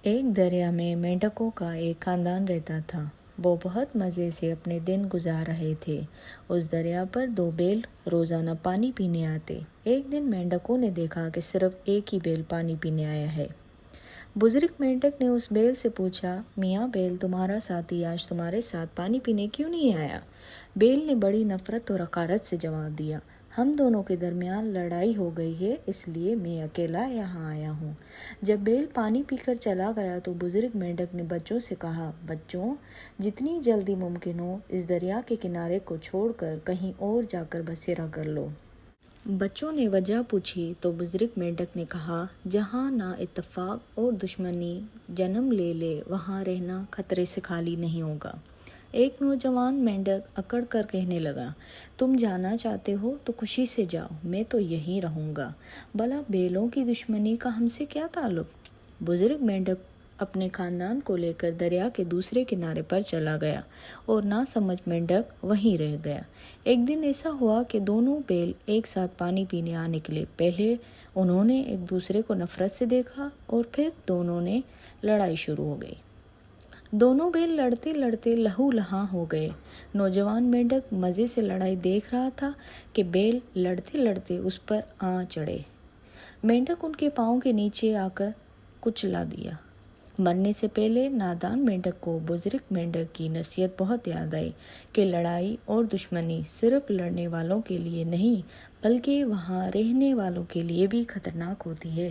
ایک دریا میں مینڈکوں کا ایک خاندان رہتا تھا۔ وہ بہت مزے سے اپنے دن گزار رہے تھے۔ اس دریا پر دو بیل روزانہ پانی پینے آتے۔ ایک دن مینڈکوں نے دیکھا کہ صرف ایک ہی بیل پانی پینے آیا ہے۔ بزرگ مینڈک نے اس بیل سے پوچھا، میاں بیل، تمہارا ساتھی آج تمہارے ساتھ پانی پینے کیوں نہیں آیا؟ بیل نے بڑی نفرت اور حقارت سے جواب دیا، ہم دونوں کے درمیان لڑائی ہو گئی ہے، اس لیے میں اکیلا یہاں آیا ہوں۔ جب بیل پانی پی کر چلا گیا تو بزرگ مینڈک نے بچوں سے کہا، بچوں، جتنی جلدی ممکن ہو اس دریا کے کنارے کو چھوڑ کر کہیں اور جا کر بسیرا کر لو۔ بچوں نے وجہ پوچھی تو بزرگ مینڈک نے کہا، جہاں نا اتفاق اور دشمنی جنم لے لے وہاں رہنا خطرے سے خالی نہیں ہوگا۔ ایک نوجوان مینڈک اکڑ کر کہنے لگا، تم جانا چاہتے ہو تو خوشی سے جاؤ، میں تو یہیں رہوں گا۔ بھلا بیلوں کی دشمنی کا ہم سے کیا تعلق؟ بزرگ مینڈک اپنے خاندان کو لے کر دریا کے دوسرے کنارے پر چلا گیا اور ناسمجھ مینڈک وہیں رہ گیا۔ ایک دن ایسا ہوا کہ دونوں بیل ایک ساتھ پانی پینے آ نکلے۔ پہلے انہوں نے ایک دوسرے کو نفرت سے دیکھا اور پھر دونوں نے لڑائی شروع ہو گئی۔ دونوں بیل لڑتے لڑتے لہو لہاں ہو گئے۔ نوجوان مینڈک مزے سے لڑائی دیکھ رہا تھا کہ بیل لڑتے لڑتے اس پر آ چڑھے۔ مینڈک ان کے پاؤں کے نیچے آ کر کچلا دیا۔ مرنے سے پہلے نادان مینڈک کو بزرگ مینڈک کی نصیحت بہت یاد آئی کہ لڑائی اور دشمنی صرف لڑنے والوں کے لیے نہیں بلکہ وہاں رہنے والوں کے لیے بھی خطرناک ہوتی ہے۔